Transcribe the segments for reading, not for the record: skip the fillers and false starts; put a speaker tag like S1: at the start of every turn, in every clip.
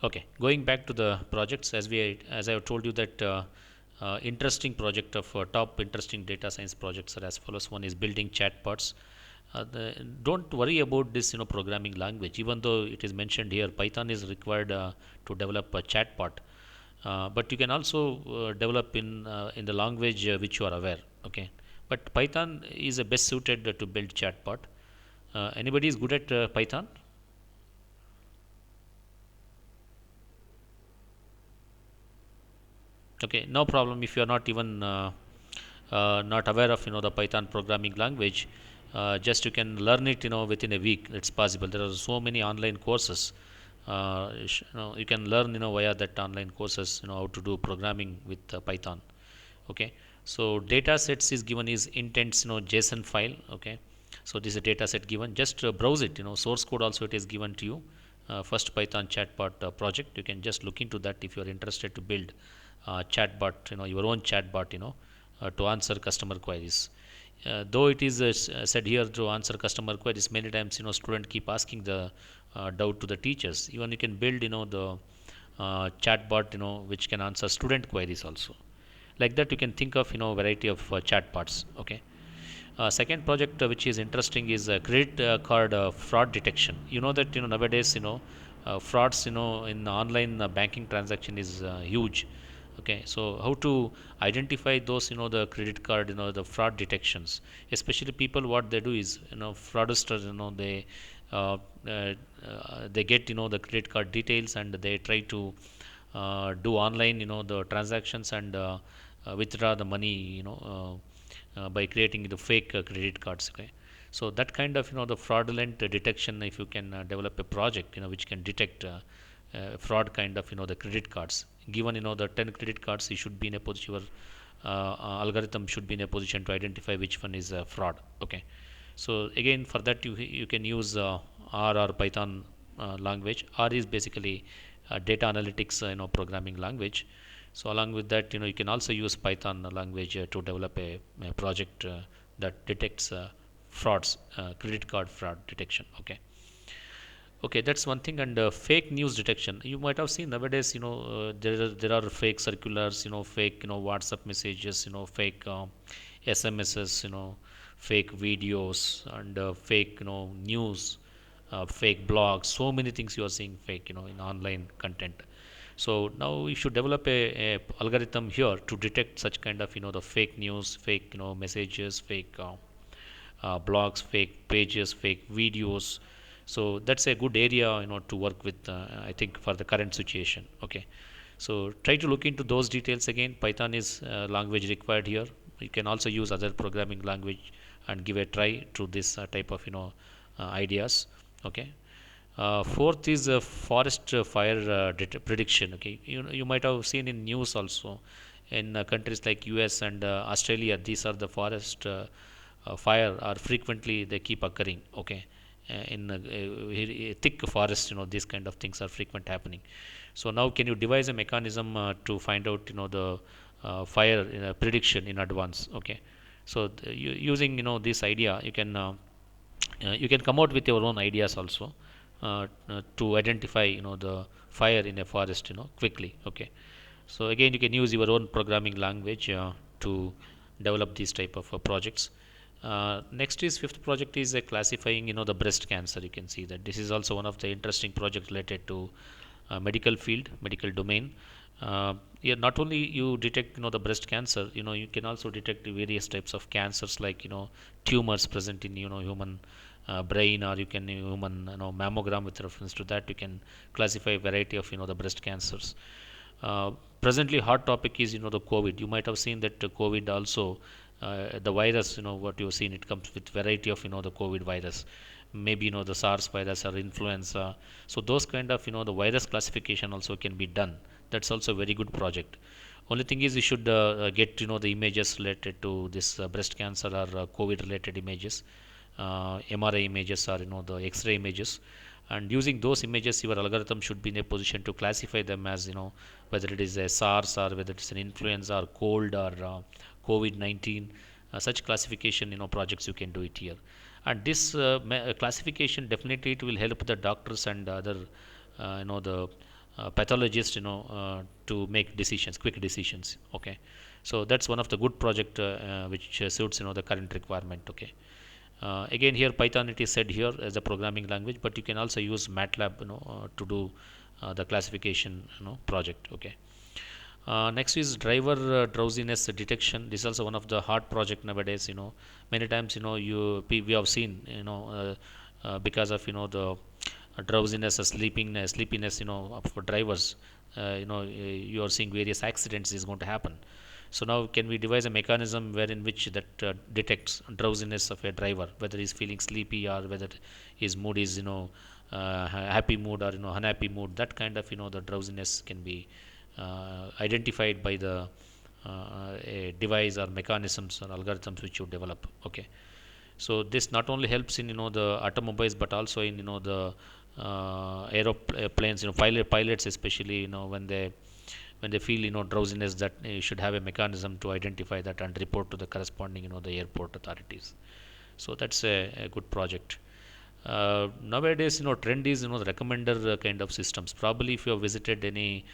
S1: Okay, going back to the projects, as I have told you that interesting project of top interesting data science projects are as follows. One is building chatbots. Don't worry about this, programming language. Even though it is mentioned here, Python is required to develop a chatbot, but you can also develop in the language which you are aware. Okay, but Python is best suited to build chatbot. Anybody is good at Python? Okay, no problem if you are not even not aware of the Python programming language. Just you can learn it within a week. It's possible. There are so many online courses. You can learn via that online courses how to do programming with Python. Okay, so data sets is given is intents JSON file. Okay, so this is a data set given. Just browse it. Source code also it is given to you. First Python chatbot project. You can just look into that if you are interested to build chatbot, your own chatbot, to answer customer queries. Though it is said here to answer customer queries, many times student keep asking the doubt to the teachers. Even you can build the chatbot which can answer student queries also. Like that, you can think of variety of chatbots. Okay. Second project which is interesting is credit card fraud detection. You know that nowadays frauds in online banking transaction is huge. Okay, so how to identify those the credit card the fraud detections, especially people what they do is fraudsters uh, uh, they get the credit card details and they try to do online the transactions and withdraw the money by creating the fake credit cards. Okay, so that kind of the fraudulent detection, if you can develop a project which can detect fraud kind of the credit cards, given the 10 credit cards, you should be in a position, your algorithm should be in a position to identify which one is fraud. Okay, so again for that you can use R or Python language. R is basically data analytics programming language. So along with that you can also use Python language to develop a project that detects frauds, credit card fraud detection. Okay. Okay, that's one thing. And fake news detection. You might have seen nowadays. There are fake circulars. Fake WhatsApp messages. Fake SMSs. Fake videos and fake news, fake blogs. So many things you are seeing fake. In online content. So now you should develop a algorithm here to detect such kind of the fake news, fake messages, fake blogs, fake pages, fake videos. So that's a good area to work with. I think for the current situation. Okay, so try to look into those details again. Python is language required here. You can also use other programming language and give a try to this type of ideas. Okay. Fourth is forest fire prediction. Okay, you might have seen in news also in countries like US and Australia. These are the forest fire are frequently they keep occurring. Okay, in thick forest, these kind of things are frequent happening. So now, can you devise a mechanism to find out the fire prediction in advance? Okay, so using this idea, you can come out with your own ideas also to identify the fire in a forest quickly. Okay, so again you can use your own programming language to develop these type of projects. Next is fifth project is classifying the breast cancer. You can see that this is also one of the interesting projects related to medical field, medical domain. Yeah, not only you detect the breast cancer, you can also detect various types of cancers like tumors present in human brain, or you can human mammogram. With reference to that, you can classify a variety of the breast cancers. uh, Presently hot topic is the COVID. You might have seen that COVID also, the virus, what you've seen, it comes with variety of the COVID virus, maybe the SARS virus or influenza. So those kind of the virus classification also can be done. That's also a very good project. Only thing is you should get the images related to this breast cancer or COVID related images, MRI images or the X-ray images, and using those images your algorithm should be in a position to classify them as whether it is a SARS or whether it's an influenza or cold or COVID-19. Such classification projects you can do it here, and this classification definitely it will help the doctors and other the pathologist, to make decisions, quick decisions. Okay, so that's one of the good project which suits the current requirement. Okay. Again, here Python it is said here as a programming language, but you can also use MATLAB to do the classification project. Okay. Next is driver drowsiness detection. This is also one of the hard project nowadays. Many times we have seen because of the drowsiness or sleepiness for drivers. You are seeing various accidents is going to happen. So now, can we devise a mechanism wherein which that detects drowsiness of a driver, whether he's feeling sleepy or whether his mood is happy mood or unhappy mood? That kind of the drowsiness can be identified by the a device or mechanisms or algorithms which you develop. Okay, so this not only helps in the automobiles, but also in the aeroplanes, pilots especially, when they feel drowsiness, that you should have a mechanism to identify that and report to the corresponding the airport authorities. So that's a good project. Nowadays, trend is the recommender kind of systems. Probably if you have visited any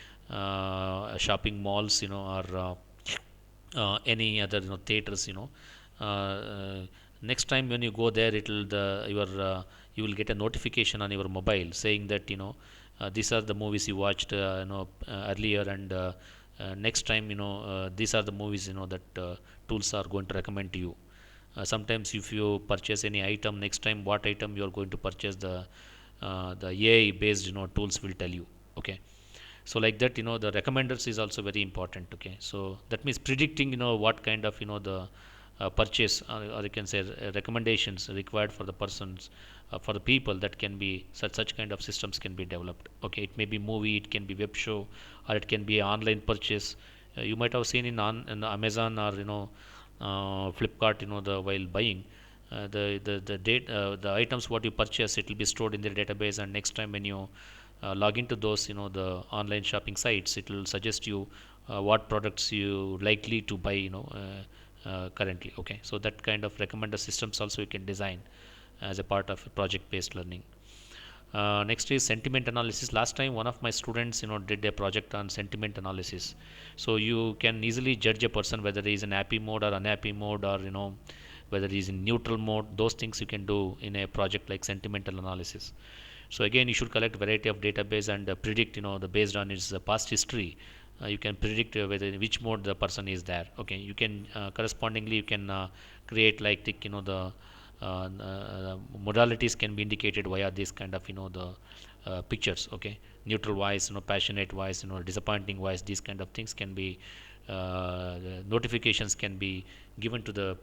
S1: shopping malls, or any other theaters, next time when you go there, it'll the your you will get a notification on your mobile saying that these are the movies you watched earlier, and next time these are the movies that tools are going to recommend to you. Sometimes if you purchase any item, next time what item you are going to purchase, the AI based tools will tell you. Okay, so like that, the recommenders is also very important. Okay, so that means predicting what kind of the purchase, or you can say recommendations required for the persons, for the people, that can be such kind of systems can be developed. Okay, it may be movie, it can be web show, or it can be online purchase. You might have seen in Amazon or Flipkart, the while buying the date the items what you purchase, it will be stored in their database, and next time when you log into those the online shopping sites, it will suggest you what products you likely to buy currently. Okay, so that kind of recommender systems also you can design as a part of project based learning. Next is sentiment analysis. Last time one of my students did a project on sentiment analysis. So you can easily judge a person whether he is in happy mode or unhappy mode, or whether he is in neutral mode. Those things you can do in a project like sentimental analysis. So again, you should collect variety of database and predict the based on its past history. You can predict whether in which mode the person is there. Okay, you can correspondingly you can create like the modalities can be indicated via this kind of the pictures. Okay, neutral voice, passionate voice, disappointing voice, these kind of things can be the notifications can be given to the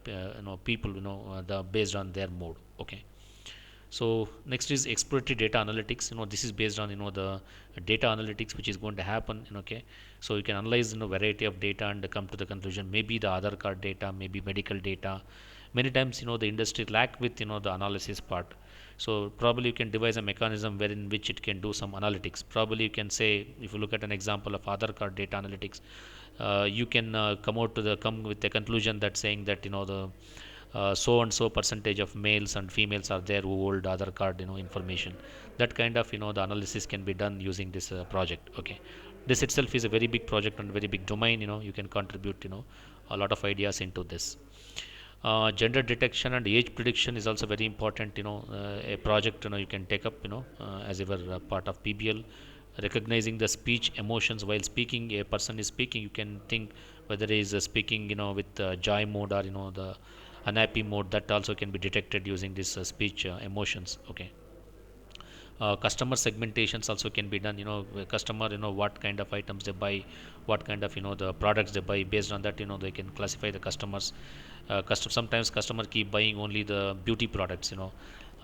S1: people the based on their mode. Okay, so next is exploratory data analytics. This is based on the data analytics which is going to happen. Okay, so you can analyze variety of data and come to the conclusion. Maybe the Aadhaar card data, maybe medical data. Many times the industry lack with the analysis part. So probably you can devise a mechanism wherein which it can do some analytics. Probably you can say, if you look at an example of Aadhaar card data analytics, you can come with a conclusion that saying that the so and so percentage of males and females are there who hold Aadhaar card information. That kind of the analysis can be done using this project. Okay, this itself is a very big project and very big domain. You can contribute a lot of ideas into this. Gender detection and age prediction is also very important. A project you can take up as ever part of PBL. Recognizing the speech emotions while speaking, a person is speaking, you can think whether he is speaking with joy mode or the unhappy mode. That also can be detected using this speech emotions. Okay, customer segmentations also can be done. Customer, what kind of items they buy, what kind of the products they buy. Based on that, they can classify the customers. Sometimes customer keep buying only the beauty products.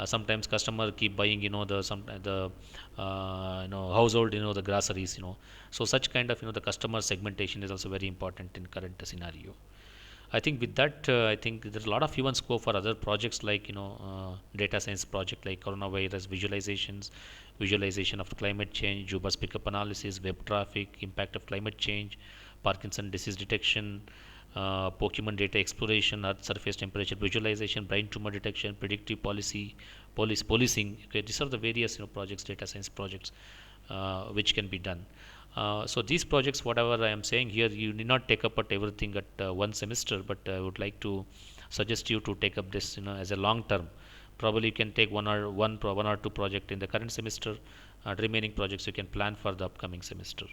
S1: Sometimes customer keep buying the household, the groceries. So such kind of the customer segmentation is also very important in current scenario. I think with that, I think there's a lot of even scope for other projects like data science project like coronavirus visualizations, visualization of climate change, Uber's pickup analysis, web traffic, impact of climate change, Parkinson disease detection, Pokemon data exploration, Earth surface temperature visualization, brain tumor detection, predictive policing. Okay, these are the various projects, data science projects, which can be done. So these projects, whatever I am saying here, you need not take up at everything at one semester, but I would like to suggest you to take up this, as a long term. Probably you can take one or two project in the current semester, and remaining projects you can plan for the upcoming semester.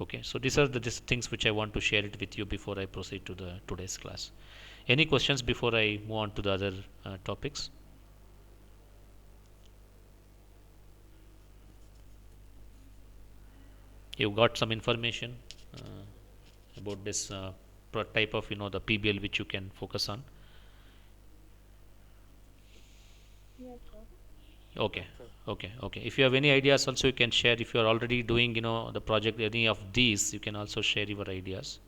S1: Okay, so these are the things which I want to share it with you before I proceed to the today's class. Any questions before I move on to the other topics? You got some information about this type of the PBL which you can focus on. Okay, okay. If you have any ideas, also you can share. If you are already doing the project, any of these, you can also share your ideas.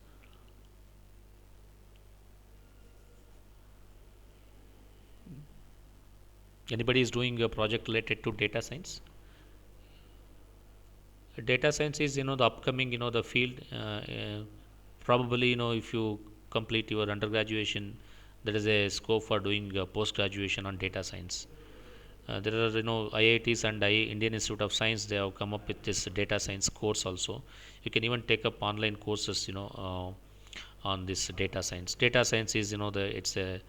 S1: Anybody is doing a project related to data science? Data science is the upcoming the field. Probably if you complete your undergraduation, there is a scope for doing post graduation on data science. There are IITs and Indian Institute of Science. They have come up with this data science course also. You can even take up online courses on this data science. Data science is it's a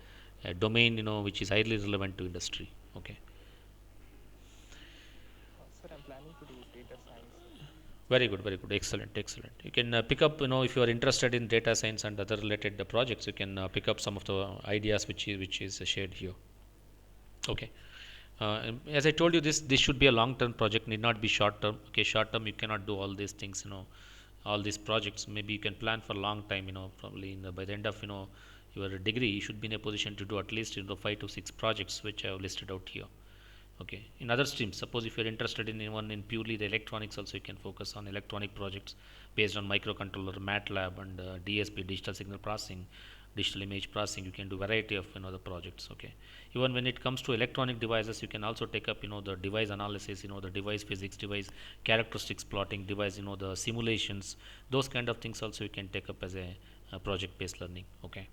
S1: domain which is highly relevant to industry. Okay. Very good, excellent, excellent. You can pick up, if you are interested in data science and other related projects, you can pick up some of the ideas which is shared here. Okay. As I told you, this should be a long term project, need not be short term. Okay, short term you cannot do all these things, all these projects. Maybe you can plan for a long time, probably by the end of your degree, you should be in a position to do at least 5 to 6 projects, which I have listed out here. Okay, in other streams, suppose if you're interested in one in purely the electronics, also you can focus on electronic projects based on microcontroller, MATLAB, and DSP, digital signal processing, digital image processing. You can do variety of the projects. Okay, even when it comes to electronic devices, you can also take up the device analysis, the device physics, device characteristics plotting, device the simulations, those kind of things also you can take up as a project based learning. Okay,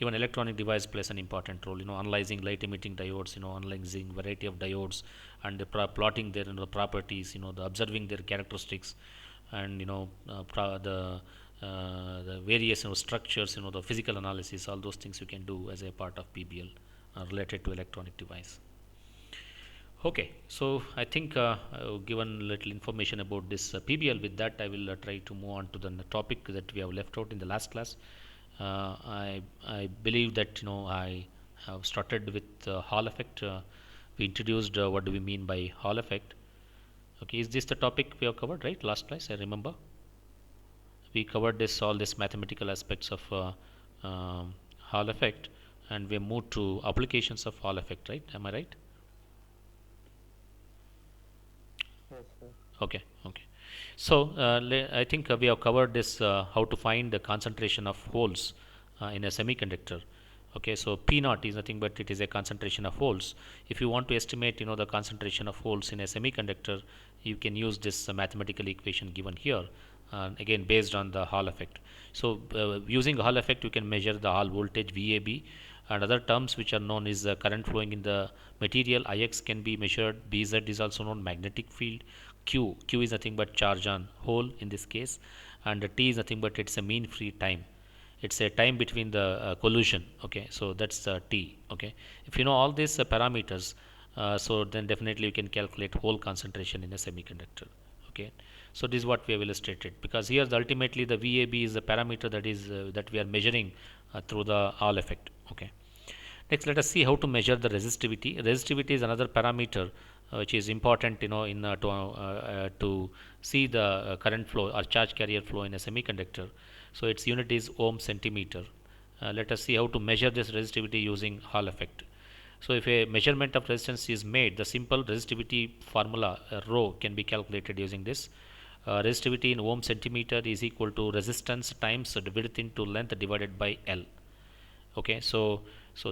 S1: even electronic device plays an important role, analyzing light emitting diodes, analyzing variety of diodes, and plotting their properties, the observing their characteristics, and the various structures, the physical analysis, all those things you can do as a part of PBL related to electronic device. Okay, so I think I've given little information about this PBL. With that, I will try to move on to the topic that we have left out in the last class. I believe that I have started with Hall effect. We introduced what do we mean by Hall effect. Okay, is this the topic we have covered, right? Last class, I remember we covered this all this mathematical aspects of Hall effect, and we moved to applications of Hall effect, right? Am I right? Okay, okay. So I think we have covered this how to find the concentration of holes in a semiconductor. Okay, so P naught is nothing but it is a concentration of holes. If you want to estimate the concentration of holes in a semiconductor, you can use this mathematical equation given here, again based on the Hall effect. So using Hall effect, you can measure the Hall voltage VAB, and other terms which are known is the current flowing in the material. Ix can be measured. Bz is also known magnetic field. Q is nothing but charge on hole in this case, and the T is nothing but it's a mean free time. It's a time between the collision. Okay, so that's T. Okay, if you know all these parameters, so then definitely you can calculate hole concentration in a semiconductor. Okay, so this is what we have illustrated, because here ultimately the VAB is the parameter that is that we are measuring through the Hall effect. Okay, next let us see how to measure the resistivity. Resistivity is another parameter which is important in to see the current flow or charge carrier flow in a semiconductor. So its unit is ohm centimeter. Let us see how to measure this resistivity using Hall effect. So if a measurement of resistance is made, the simple resistivity formula rho can be calculated using this. Resistivity in ohm centimeter is equal to resistance times the width into length divided by L. Okay, so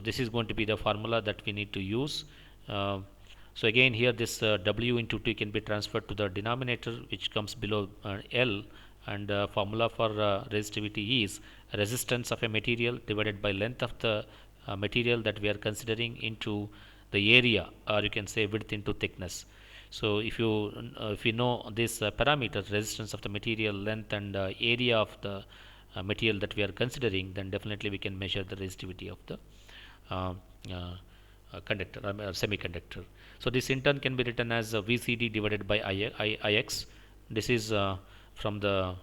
S1: this is going to be the formula that we need to use. So again here this W into T can be transferred to the denominator, which comes below L, and formula for resistivity is resistance of a material divided by length of the material that we are considering into the area, or you can say width into thickness. So if you know this parameters, resistance of the material, length, and area of the material that we are considering, then definitely we can measure the resistivity of the uh, uh, conductor semiconductor. So this in turn can be written as VCD divided by Ix. This is from the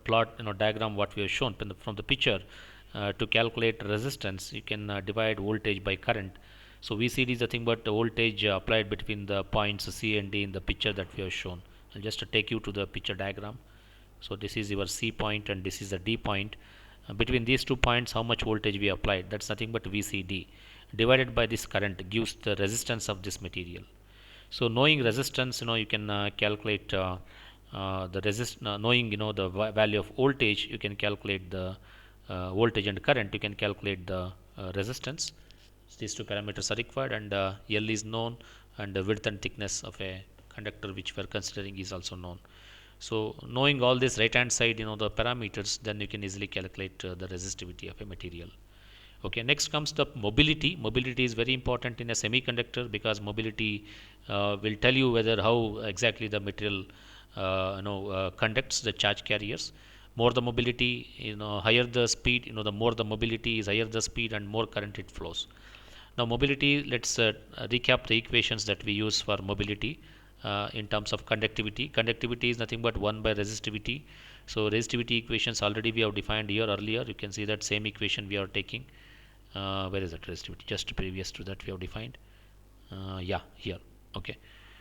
S1: plot, diagram what we have shown from the picture. To calculate resistance, you can divide voltage by current. So VCD is nothing but the voltage applied between the points C and D in the picture that we have shown. I'll just take you to the picture diagram. So this is your C point and this is the D point. Between these 2 points, how much voltage we applied, that's nothing but VCD divided by this current gives the resistance of this material. So knowing resistance, you can calculate the knowing the value of voltage, you can calculate the voltage, and current, you can calculate the resistance. These two parameters are required, and L is known, and the width and thickness of a conductor which we are considering is also known. So knowing all this right hand side, the parameters, then you can easily calculate the resistivity of a material. Okay, next comes the mobility. Mobility is very important in a semiconductor because mobility will tell you whether how exactly the material conducts the charge carriers. More the mobility, higher the speed, the more the mobility is, higher the speed and more current it flows. Now mobility, let's recap the equations that we use for mobility in terms of conductivity. Conductivity is nothing but 1 by resistivity. So resistivity equations already we have defined here earlier. You can see that same equation we are taking. Where is that resistivity? Just previous to that we have defined. Yeah, here. Okay.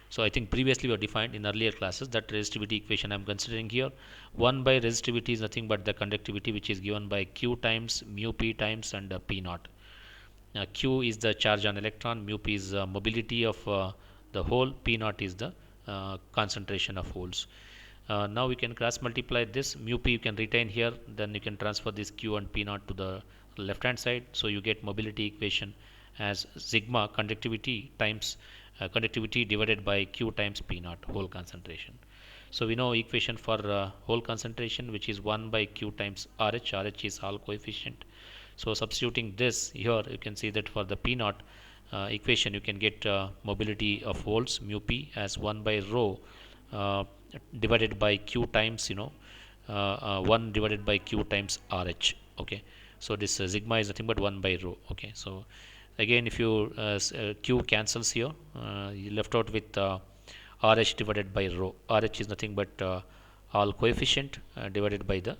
S1: So I think previously we have defined in earlier classes that resistivity equation I am considering here. 1 by resistivity is nothing but the conductivity, which is given by Q times mu P times and P naught. Q is the charge on electron, mu P is mobility of the hole, P naught is the concentration of holes. Now we can cross multiply this. Mu P you can retain here, then you can transfer this Q and P naught to the left hand side. So you get mobility equation as sigma conductivity times conductivity divided by Q times P naught, hole concentration. So we know equation for hole concentration, which is 1 by Q times RH. RH is Hall coefficient. So substituting this here, you can see that for the P naught equation, you can get mobility of holes mu P as 1 by rho divided by Q times 1 divided by Q times RH. Okay, so this sigma is nothing but 1 by rho. Okay, so again if you Q cancels here, you left out with RH divided by rho. RH is nothing but Hall coefficient divided by the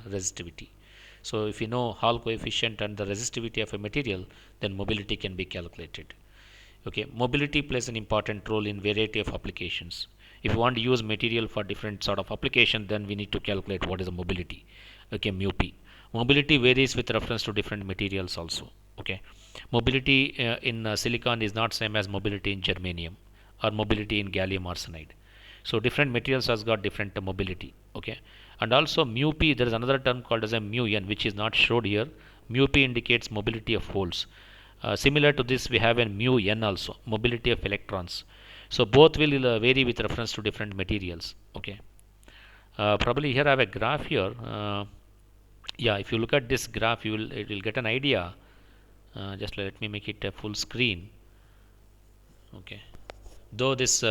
S1: resistivity. So if you know Hall coefficient and the resistivity of a material, then mobility can be calculated. Okay, mobility plays an important role in variety of applications. If you want to use material for different sort of application, then we need to calculate what is the mobility. Okay, mu P. Mobility varies with reference to different materials also. Okay, mobility in silicon is not same as mobility in germanium or mobility in gallium arsenide. So different materials has got different mobility. Okay, and also mu P, there is another term called as a mu N, which is not showed here. Mu P indicates mobility of holes. Similar to this, we have a mu N also, mobility of electrons. So both will vary with reference to different materials. Okay, probably here I have a graph here. Yeah, if you look at this graph, it will get an idea. Just let me make it a full screen. Okay, though this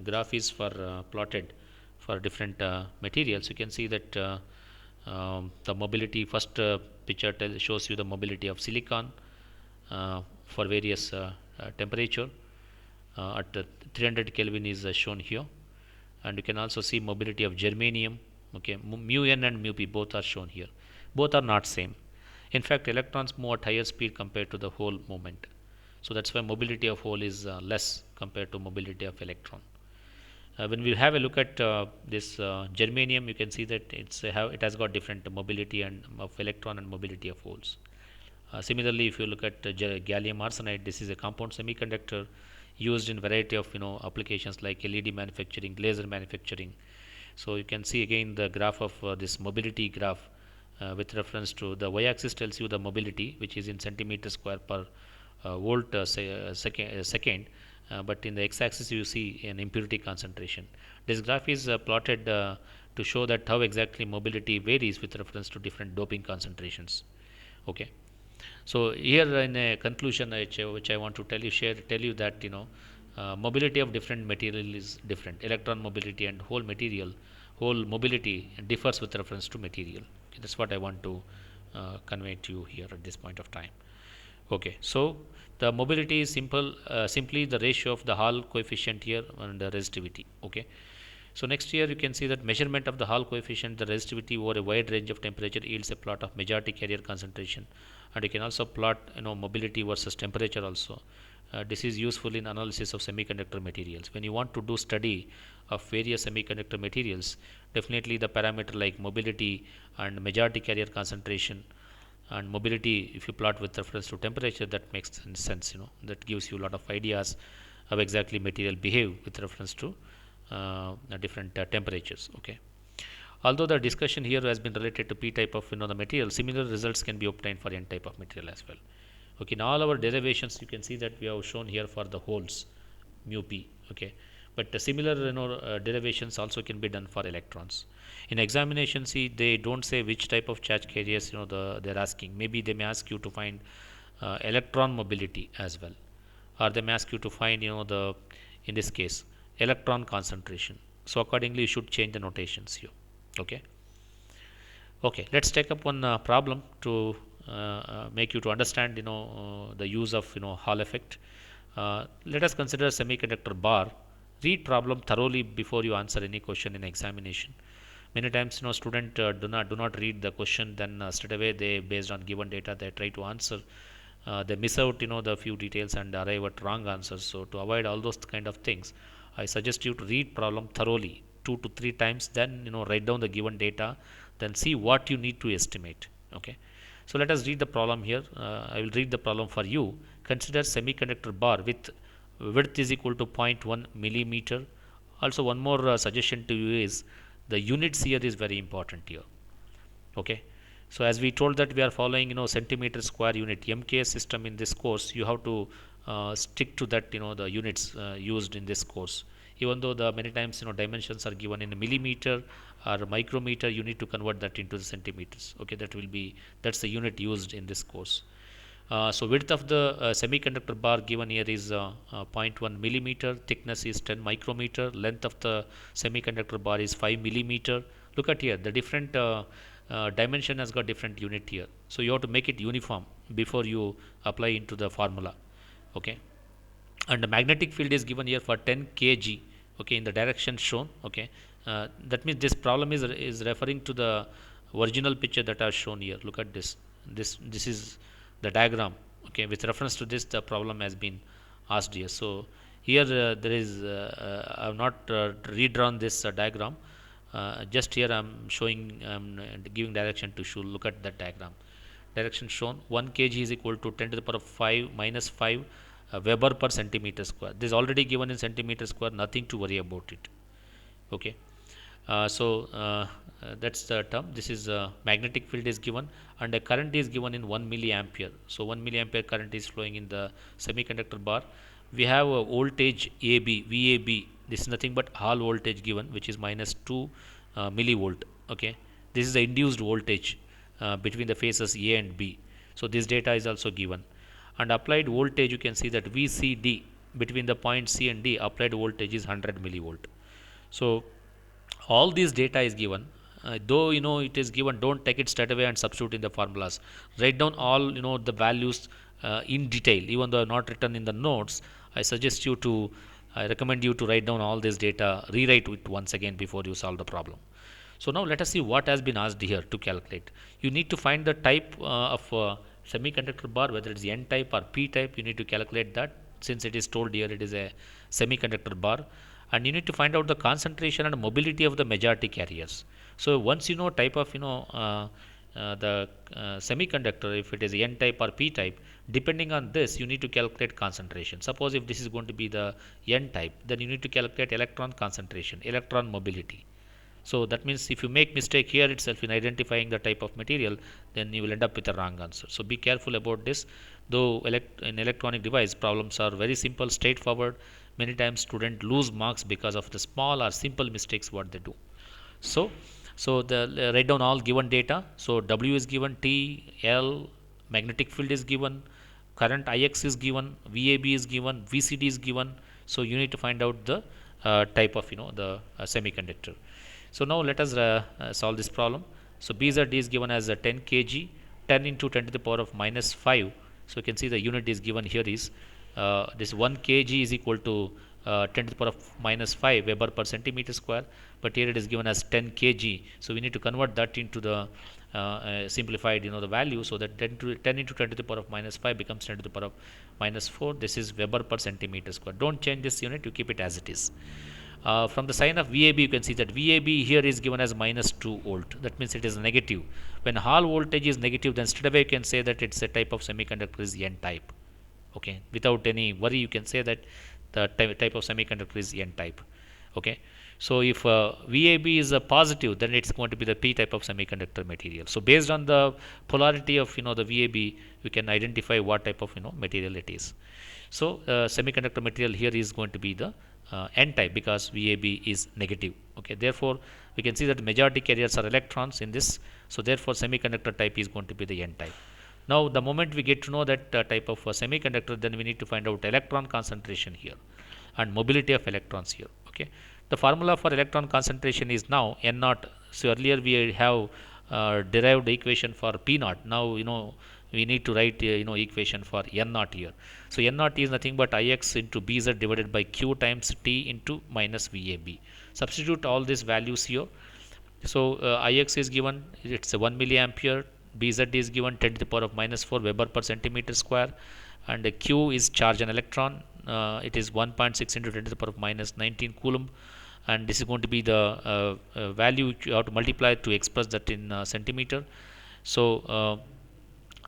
S1: graph is for plotted for different materials, you can see that the mobility first picture shows you the mobility of silicon for various temperature at 300 Kelvin is shown here, and you can also see mobility of germanium. Okay, mu N and mu P both are shown here. Both are not same. In fact, electrons move at higher speed compared to the hole movement. So that's why mobility of hole is less compared to mobility of electron. When we have a look at this germanium, you can see that it has got different mobility and of electron and mobility of holes. Similarly, if you look at gallium arsenide, this is a compound semiconductor used in variety of applications like LED manufacturing, laser manufacturing. So you can see again the graph of this mobility graph with reference to the y-axis tells you the mobility, which is in centimeter square per volt second, but in the x-axis you see an impurity concentration. This graph is plotted to show that how exactly mobility varies with reference to different doping concentrations. Okay, so here in a conclusion which I want to tell you that mobility of different material is different. Electron mobility and whole mobility differs with reference to material. Okay, that's what I want to convey to you here at this point of time. Okay, so the mobility is simply the ratio of the Hall coefficient here and the resistivity. Okay, so next here you can see that measurement of the Hall coefficient, the resistivity over a wide range of temperature yields a plot of majority carrier concentration, and you can also plot mobility versus temperature also. This is useful in analysis of semiconductor materials. When you want to do study of various semiconductor materials, definitely the parameter like mobility and majority carrier concentration and mobility, if you plot with reference to temperature, that makes sense. That gives you a lot of ideas of exactly material behave with reference to different temperatures. Okay, although the discussion here has been related to p type of the material, similar results can be obtained for n type of material as well. Okay, in all our derivations you can see that we have shown here for the holes mu p. Okay, but the similar derivations also can be done for electrons. In examination, see, they don't say which type of charge carriers they're asking. Maybe they may ask you to find electron mobility as well, or they may ask you to find the, in this case, electron concentration. So accordingly you should change the notations here. Okay, let's take up one problem to make you to understand the use of Hall effect. Let us consider a semiconductor bar. Read problem thoroughly before you answer any question in examination. Many times student do not read the question, then straight away they, based on given data, they try to answer. They miss out the few details and arrive at wrong answers. So to avoid all those kind of things, I suggest you to read problem thoroughly 2 to 3 times, then write down the given data, then see what you need to estimate. Okay, so let us read the problem here. I will read the problem for you. Consider semiconductor bar with width is equal to 0.1 millimeter. Also one more suggestion to you is the units here is very important here. Okay, so as we told that we are following centimeter square unit MKS system in this course, you have to stick to that the units used in this course. Even though the many times dimensions are given in a millimeter or micrometer, you need to convert that into the centimeters. Okay, that's the unit used in this course. So width of the semiconductor bar given here is 0.1 millimeter, thickness is 10 micrometer, length of the semiconductor bar is 5 millimeter. Look at here, the different dimension has got different unit here. So you have to make it uniform before you apply into the formula. Okay, and the magnetic field is given here for 10 kg. Okay, in the direction shown. Okay, that means this problem is referring to the original picture that I have shown here. Look at this. This is the diagram. Okay, with reference to this, the problem has been asked here. So here there is I have not redrawn this diagram. Just here I am showing, giving direction to show. Look at that diagram. Direction shown: 1 kg is equal to 10 to the power of 5 minus 5 Weber per centimeter square. This is already given in centimeter square. Nothing to worry about it. Okay. That's the term. This is magnetic field is given, and the current is given in 1 milliampere. So 1 milliampere current is flowing in the semiconductor bar. We have a voltage AB, VAB. This is nothing but Hall voltage given, which is minus 2 millivolt. Okay, this is the induced voltage between the phases A and B. So this data is also given, and applied voltage, you can see that VCD between the point C and D, applied voltage is 100 millivolt. So all this data is given. Though it is given, don't take it straight away and substitute in the formulas. Write down all the values in detail. Even though not written in the notes, I recommend you to write down all this data, rewrite it once again before you solve the problem. So now let us see what has been asked here to calculate. You need to find the type of semiconductor bar, whether it's N type or P type. You need to calculate that, since it is told here it is a semiconductor bar. And you need to find out the concentration and mobility of the majority carriers. So once you know type of the semiconductor, if it is N type or P type, depending on this you need to calculate concentration. Suppose if this is going to be the N type, then you need to calculate electron concentration, electron mobility. So that means if you make mistake here itself in identifying the type of material, then you will end up with a wrong answer. So be careful about this. Though in electronic device problems are very simple, straightforward, many times students lose marks because of the small or simple mistakes what they do. So the write down all given data. So W is given, T, L, magnetic field is given, current Ix is given, VAB is given, VCD is given. So you need to find out the type of the semiconductor. So now let us solve this problem. So BZ is given as a 10 kg, 10 into 10 to the power of minus 5. So you can see the unit is given here is this 1 kg is equal to 10 to the power of minus 5 Weber per centimeter square, but here it is given as 10 kg. So we need to convert that into the simplified the value, so that 10 into 10 to the power of minus 5 becomes 10 to the power of minus 4. This is Weber per centimeter square. Don't change this unit, you keep it as it is. From the sign of VAB, you can see that VAB here is given as minus 2 volt. That means it is negative. When Hall voltage is negative, then straight away you can say that it's a type of semiconductor is N type. Okay, without any worry, you can say that the type of semiconductor is N type. Okay, so if VAB is a positive, then it's going to be the P type of semiconductor material. So based on the polarity of the VAB, we can identify what type of material it is. So semiconductor material here is going to be the N type, because VAB is negative. Okay, therefore we can see that majority carriers are electrons in this. So therefore semiconductor type is going to be the N type. Now the moment we get to know that type of semiconductor, then we need to find out electron concentration here and mobility of electrons here. Okay, the formula for electron concentration is now N naught. So earlier we have derived the equation for P naught. Now we need to write equation for N naught here. So N naught is nothing but Ix into Bz divided by Q times T into minus VAB. Substitute all these values here. So Ix is given, it's a 1 milliampere. Bz is given 10 to the power of minus 4 Weber per centimeter square, and Q is charge an electron. It is 1.6 into 10 to the power of minus 19 coulomb, and this is going to be the value which you have to multiply to express that in centimeter. So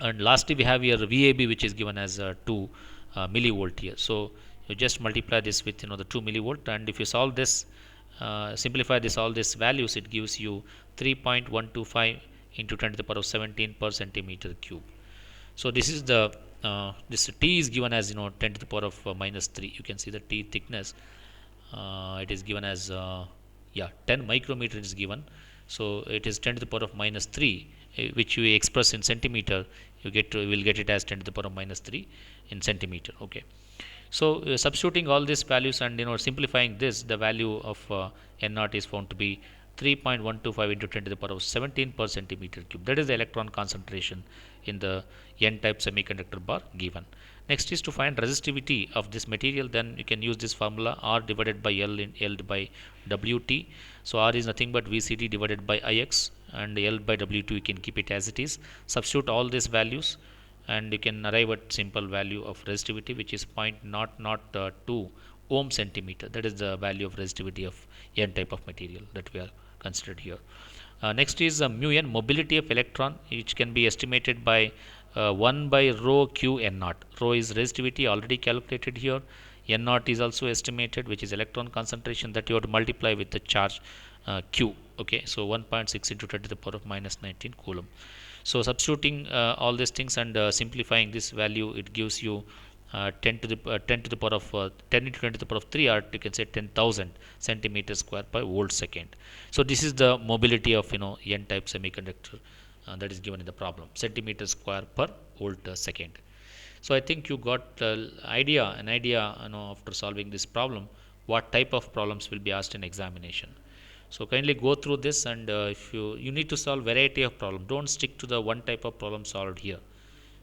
S1: and lastly we have here VAB, which is given as 2 millivolt here. So you just multiply this with the 2 millivolt, and if you solve this, simplify this all these values, it gives you 3.125 into 10 to the power of 17 per centimeter cube. So this is the this T is given as 10 to the power of minus 3. You can see the T thickness. It is given as 10 micrometer is given. So it is 10 to the power of minus 3, which you express in centimeter. You will get it as 10 to the power of minus 3 in centimeter. Okay. So substituting all these values and simplifying this, the value of N naught is found to be 3.125 into 10 to the power of 17 per centimeter cube. That is the electron concentration in the N type semiconductor bar given. Next is to find resistivity of this material. Then you can use this formula, R divided by L in L by WT. So R is nothing but VCD divided by Ix, and L by W2 you can keep it as it is. Substitute all these values, and you can arrive at simple value of resistivity, which is 0.002 ohm centimeter. That is the value of resistivity of N type of material that we are considered here. Next is mu n, mobility of electron, which can be estimated by 1 by rho q n naught. Rho is resistivity, already calculated here. N naught is also estimated, which is electron concentration, that you have to multiply with the charge q. Okay, so 1.6 into 10 to the power of minus 19 coulomb. So substituting all these things and simplifying this value, it gives you 10 to the power of 10 into 10 to the power of 3, or you can say 10,000 centimeters square per volt second. So this is the mobility of N type semiconductor that is given in the problem, centimeter square per volt second. So I think you got an idea after solving this problem what type of problems will be asked in examination. So kindly go through this, and if you need to solve variety of problem, don't stick to the one type of problem solved here.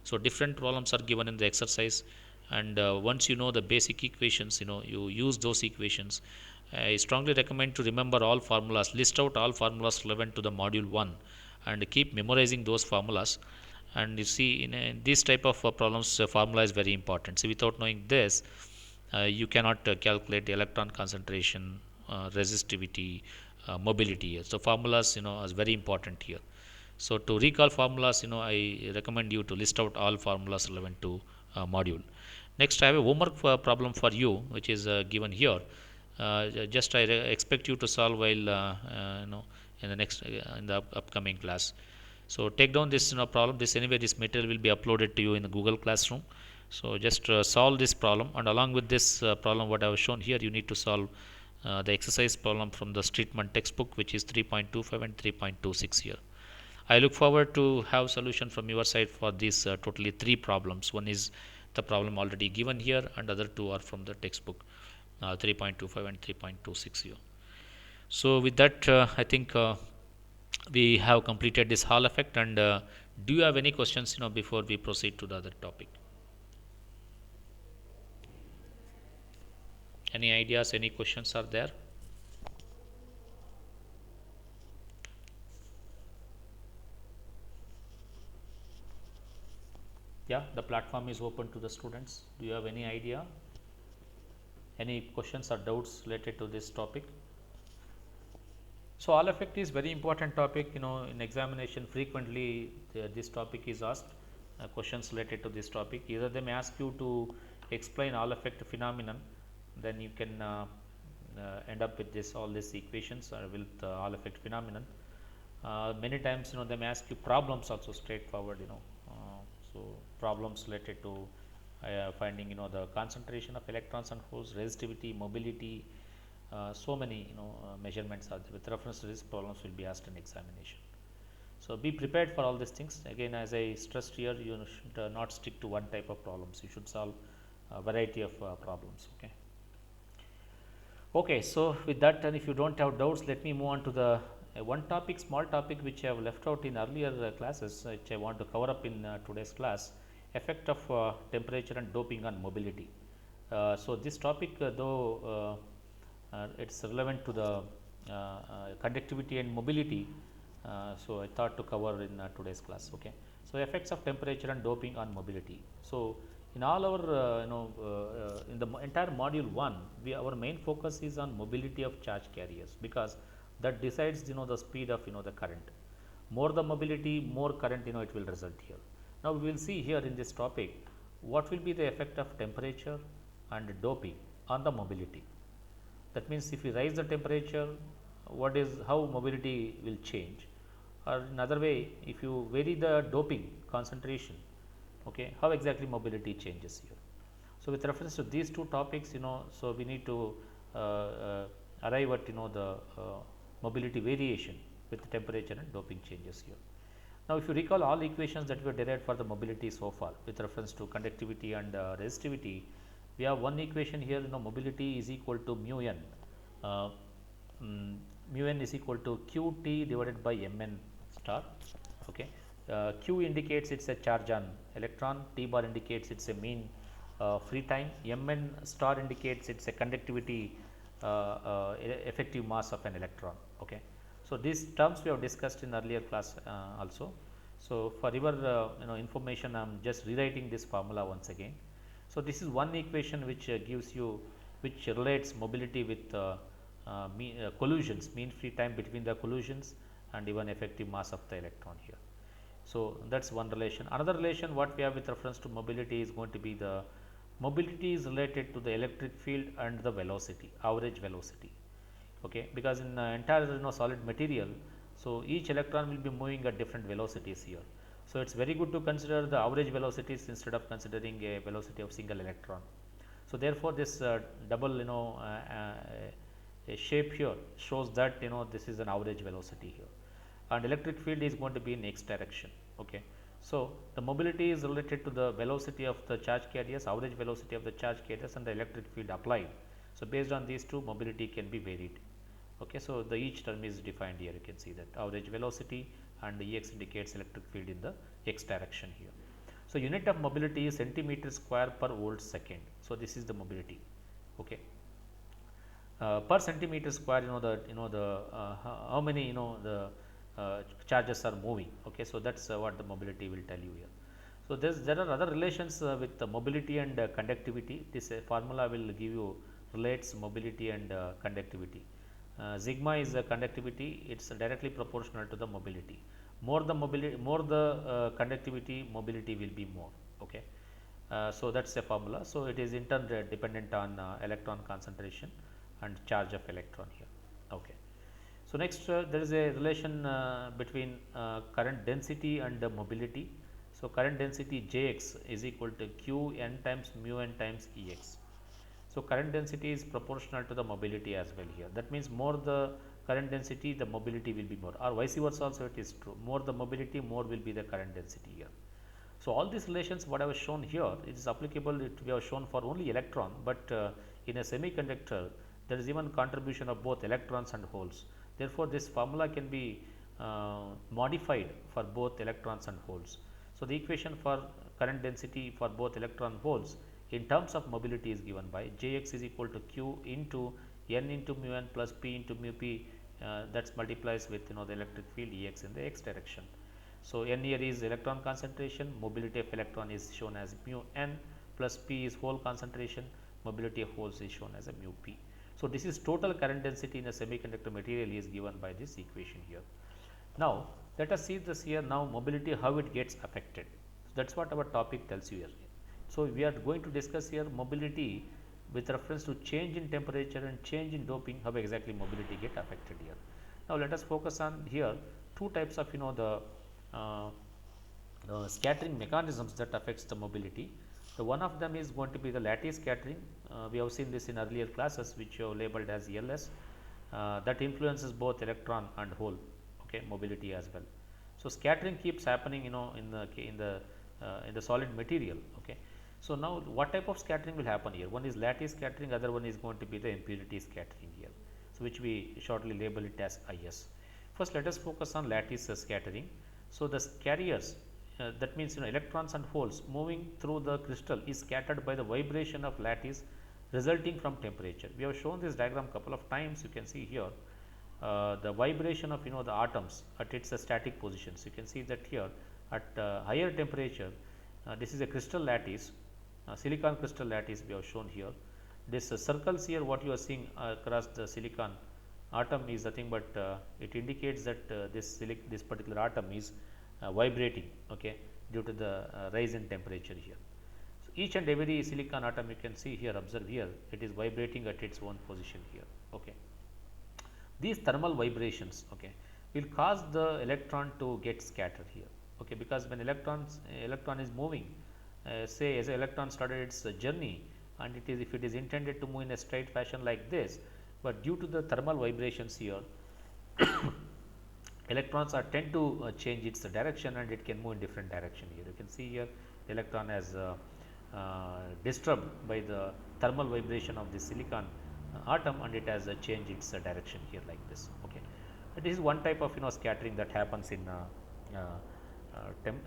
S1: So different problems are given in the exercise, and once you know the basic equations, you use those equations. I strongly recommend to remember all formulas, list out all formulas relevant to the module 1, and keep memorizing those formulas. And you see in this type of problems, formula is very important. So without knowing this, you cannot calculate the electron concentration, resistivity, mobility. So formulas is very important here. So to recall formulas, I recommend you to list out all formulas relevant to module. Next, I have a homework problem for you, which is given here. Just I expect you to solve while in the next in the upcoming class. So take down this problem. This anyway, this material will be uploaded to you in the Google Classroom. So just solve this problem, and along with this problem what I have shown here, you need to solve the exercise problem from the Streetman textbook, which is 3.25 and 3.26 here. I look forward to have solution from your side for these totally 3 problems. One is the problem already given here, and other 2 are from the textbook. 3.25 and 3.26 here. So with that, I think we have completed this Hall effect. And do you have any questions, before we proceed to the other topic? Any ideas? Any questions are there? Yeah, the platform is open to the students. Do you have any idea? Any questions or doubts related to this topic? So Hall effect is very important topic. In examination frequently this topic is asked. Questions related to this topic. Either they may ask you to explain Hall effect phenomenon, then you can end up with this all these equations with Hall effect phenomenon. Many times they may ask you problems also straightforward. So problems related to finding the concentration of electrons and holes, resistivity, mobility, so many measurements are there. With reference to these problems will be asked in examination. So be prepared for all these things. Again, as I stressed here, you should not stick to one type of problems. You should solve a variety of problems. Okay, so with that, and if you don't have doubts, let me move on to the one topic, small topic, which I have left out in earlier classes, which I want to cover up in today's class: effect of temperature and doping on mobility. So this topic, though it's relevant to the conductivity and mobility, so I thought to cover in today's class. So effects of temperature and doping on mobility. So in all our in the entire module 1, our main focus is on mobility of charge carriers, because that decides the speed of the current. More the mobility, more current it will result here. Now we will see here in this topic what will be the effect of temperature and doping on the mobility. That means if we raise the temperature, how mobility will change, or in other way, if you vary the doping concentration, how exactly mobility changes here. So with reference to these two topics, so we need to arrive at the mobility variation with the temperature and doping changes here. Now if you recall all equations that were derived for the mobility so far with reference to conductivity and resistivity, we have one equation here, mobility is equal to mu n. Uh, Mu n is equal to qt divided by mn star. Q indicates it's a charge on electron, T bar indicates it's a mean free time, Mn star indicates it's a conductivity effective mass of an electron. So these terms we have discussed in earlier class also. So for your information, I am just rewriting this formula once again. So this is one equation which which relates mobility with collisions, mean free time between the collisions, and even effective mass of the electron here. So that's one relation. Another relation what we have with reference to mobility is going to be the mobility is related to the electric field and the velocity, average velocity. Because in entire solid material, so each electron will be moving at different velocities here. So it's very good to consider the average velocities instead of considering a velocity of single electron. So therefore this double a shape here shows that this is an average velocity here, and electric field is going to be in x direction. So the mobility is related to the velocity of the charge carriers, average velocity of the charge carriers, and the electric field applied. So based on these two, mobility can be varied. So the each term is defined here. You can see that average velocity, and the Ex indicates electric field in the x direction here. So unit of mobility is centimeter square per volt second. So this is the mobility. Per centimeter square, how many the charges are moving. So that's what the mobility will tell you here. So there are other relations with the mobility and conductivity. This formula will give you relates mobility and conductivity. Sigma is the conductivity, it's directly proportional to the mobility. More the mobility, more the conductivity, mobility will be more. So that's a formula. So it is in turn dependent on electron concentration and charge of electron here. So next there is a relation between current density and mobility. So current density Jx is equal to Q n times mu n times Ex. So current density is proportional to the mobility as well here. That means more the current density, the mobility will be more, or vice versa also it is true. More the mobility, more will be the current density here. So all these relations what I was shown here, it is applicable, we have shown for only electron, but in a semiconductor there is even contribution of both electrons and holes. Therefore, this formula can be modified for both electrons and holes. So, the equation for current density for both electron and holes in terms of mobility is given by Jx is equal to q into n into mu n plus p into mu p, that multiplies with the electric field Ex in the x direction. So, n here is electron concentration, mobility of electron is shown as mu n, plus p is hole concentration, mobility of holes is shown as a mu p. So, this is total current density in a semiconductor material is given by this equation here. Now, let us see this here now mobility how it gets affected. So, that is what our topic tells you here. So, we are going to discuss here mobility with reference to change in temperature and change in doping, how exactly mobility get affected here. Now, let us focus on here two types of uh, scattering mechanisms that affects the mobility. The one of them is going to be the lattice scattering. We have seen this in earlier classes which you have labeled as LS, that influences both electron and hole, okay, mobility as well. So, scattering keeps happening in the solid material, okay. So, now what type of scattering will happen here? One is lattice scattering, other one is going to be the impurity scattering here. So, which we shortly label it as IS. First, let us focus on lattice scattering. So, the carriers, that means electrons and holes moving through the crystal is scattered by the vibration of lattice resulting from temperature. We have shown this diagram couple of times. You can see here the vibration of the atoms at its static positions. You can see that here at higher temperature, this is a crystal lattice, silicon crystal lattice we have shown here. This circles here what you are seeing across the silicon atom is nothing but it indicates that this particular atom is vibrating, okay, due to the rise in temperature here. So, each and every silicon atom you can see here, observe here, it is vibrating at its own position here, okay. These thermal vibrations, okay, will cause the electron to get scattered here, okay, because when electron is moving, say as an electron started its journey, and it is if it is intended to move in a straight fashion like this, but due to the thermal vibrations here electrons are tend to change its direction and it can move in different direction here. You can see here the electron has disturbed by the thermal vibration of the silicon atom and it has changed its direction here like this, okay. This is one type of scattering that happens in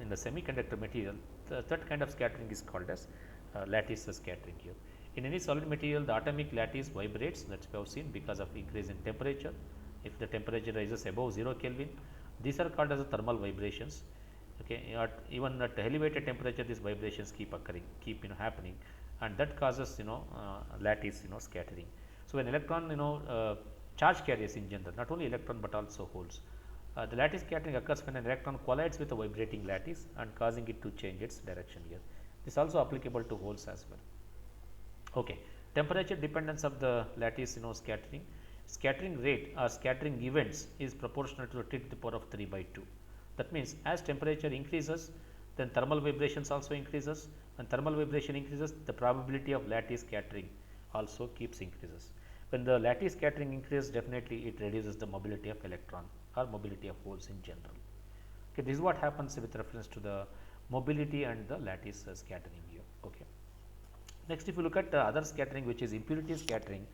S1: the semiconductor material. That kind of scattering is called as lattice scattering here. In any solid material, the atomic lattice vibrates, that is we have seen because of increase in temperature. If the temperature rises above 0 Kelvin, these are called as the thermal vibrations, okay. Even at elevated temperature, these vibrations keep occurring, keep happening, and that causes lattice scattering. So, when electron charge carriers in general, not only electron but also holes, the lattice scattering occurs when an electron collides with a vibrating lattice and causing it to change its direction here. This is also applicable to holes as well, okay. Temperature dependence of the lattice scattering. Scattering rate or scattering events is proportional to 10 to the power of 3 by 2. That means, as temperature increases, then thermal vibrations also increases. When thermal vibration increases, the probability of lattice scattering also keeps increases. When the lattice scattering increases, definitely it reduces the mobility of electron or mobility of holes in general. Okay, this is what happens with reference to the mobility and the lattice scattering here. Okay. Next, if you look at other scattering, which is impurity scattering,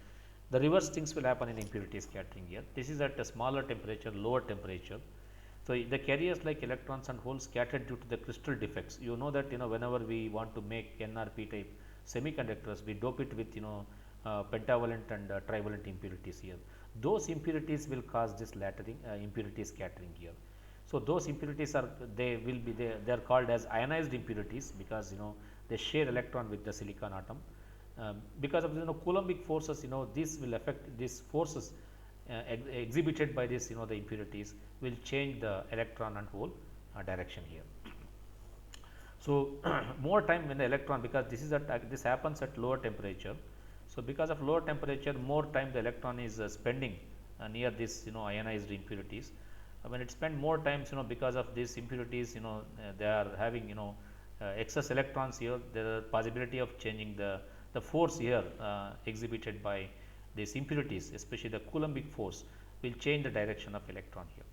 S1: the reverse things will happen in impurity scattering here. This is at a smaller temperature, lower temperature. So, the carriers like electrons and holes scattered due to the crystal defects. You know that whenever we want to make NRP type semiconductors, we dope it with pentavalent and trivalent impurities here. Those impurities will cause this lattering impurity scattering here. So, those impurities are they are called as ionized impurities because they share electron with the silicon atom. Because of Coulombic forces, this will affect these forces exhibited by this the impurities will change the electron and hole direction here. So, more time when the electron, because this happens at lower temperature. So, because of lower temperature, more time the electron is spending near this ionized impurities. When it spend more times because of these impurities they are having excess electrons here, there is possibility of changing the force here exhibited by these impurities, especially the Coulombic force will change the direction of electron here.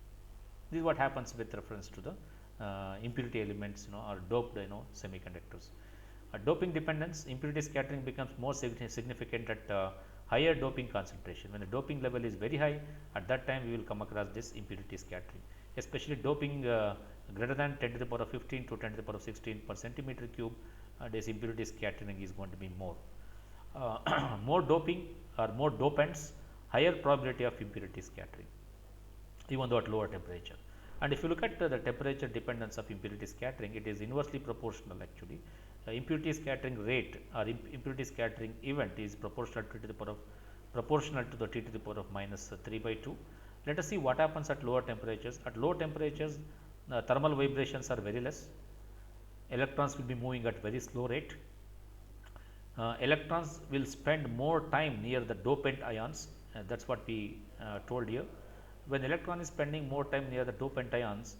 S1: This is what happens with reference to the impurity elements or doped semiconductors. Doping dependence, impurity scattering becomes more significant at higher doping concentration. When the doping level is very high, at that time we will come across this impurity scattering, especially doping greater than 10 to the power of 15 to 10 to the power of 16 per centimeter cube, this impurity scattering is going to be more. More doping or more dopants, higher probability of impurity scattering, even though at lower temperature. And if you look at the temperature dependence of impurity scattering, it is inversely proportional actually. Impurity scattering rate or impurity scattering event is proportional to the power of T to the power of minus 3 by 2. Let us see what happens at lower temperatures. At low temperatures, thermal vibrations are very less. Electrons will be moving at very slow rate. Electrons will spend more time near the dopant ions. That is what we told here. When electron is spending more time near the dopant ions,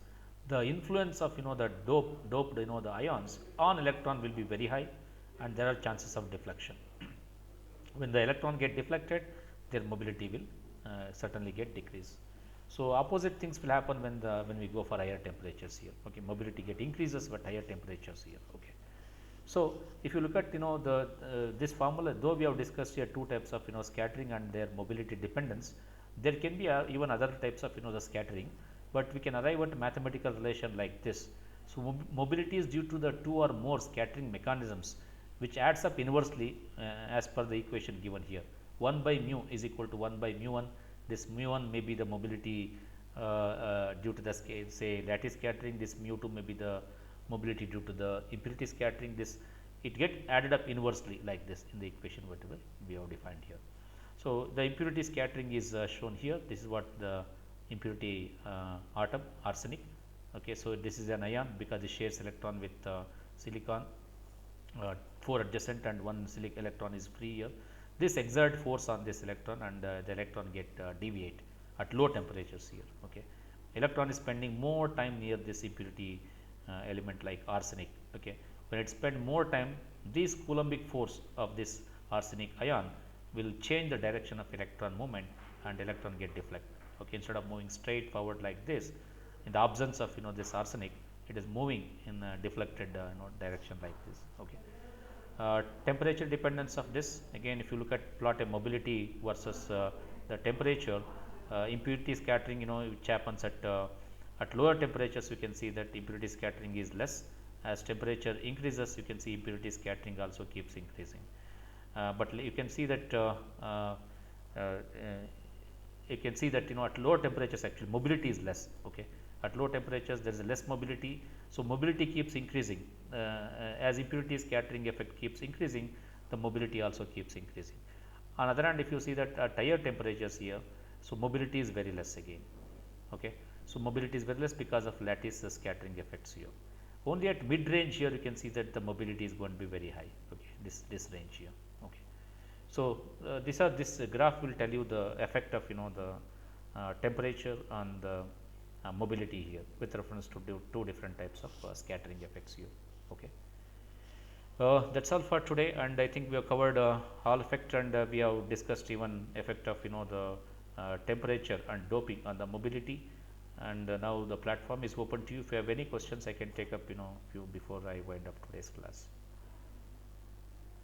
S1: the influence of the doped the ions on electron will be very high, and there are chances of deflection. When the electron get deflected, their mobility will certainly get decreased. So opposite things will happen when we go for higher temperatures here. Okay, mobility get increases, but higher temperatures here. Okay. So if you look at this formula, though we have discussed here two types of scattering and their mobility dependence, there can be even other types of the scattering, but we can arrive at a mathematical relation like this. So mobility is due to the two or more scattering mechanisms, which adds up inversely as per the equation given here. 1 by mu is equal to 1 by mu 1. This mu 1 may be the mobility due to the say lattice scattering. This mu 2 may be the mobility due to the impurity scattering. This it get added up inversely like this in the equation whatever we have defined here. So the impurity scattering is shown here. This is what the impurity atom, arsenic. Okay, so this is an ion because it shares electron with silicon. 4 adjacent and 1 electron is free here. This exert force on this electron, and the electron get deviate at low temperatures here. Okay, electron is spending more time near this impurity element like arsenic. Okay, when it spend more time, this coulombic force of this arsenic ion will change the direction of electron movement, and electron get deflected. Okay, instead of moving straight forward like this, in the absence of this arsenic, it is moving in a deflected direction like this. Okay. Temperature dependence of this, again if you look at plot a mobility versus the temperature, impurity scattering which happens at lower temperatures, you can see that impurity scattering is less. As temperature increases, you can see impurity scattering also keeps increasing. But you can see that at lower temperatures actually mobility is less. Okay, at low temperatures there is less mobility, so mobility keeps increasing. As impurity scattering effect keeps increasing, the mobility also keeps increasing. On the other hand, if you see that at higher temperatures here, so mobility is very less again. Okay, so mobility is very less because of lattice scattering effects here. Only at mid range here you can see that the mobility is going to be very high. Okay, this range here. Okay, so this graph will tell you the effect of the temperature on the mobility here with reference to two different types of scattering effects here. Okay, that's all for today, and I think we have covered Hall effect, and we have discussed even effect of the temperature and doping on the mobility. And now the platform is open to you. If you have any questions, I can take up few before I wind up today's class.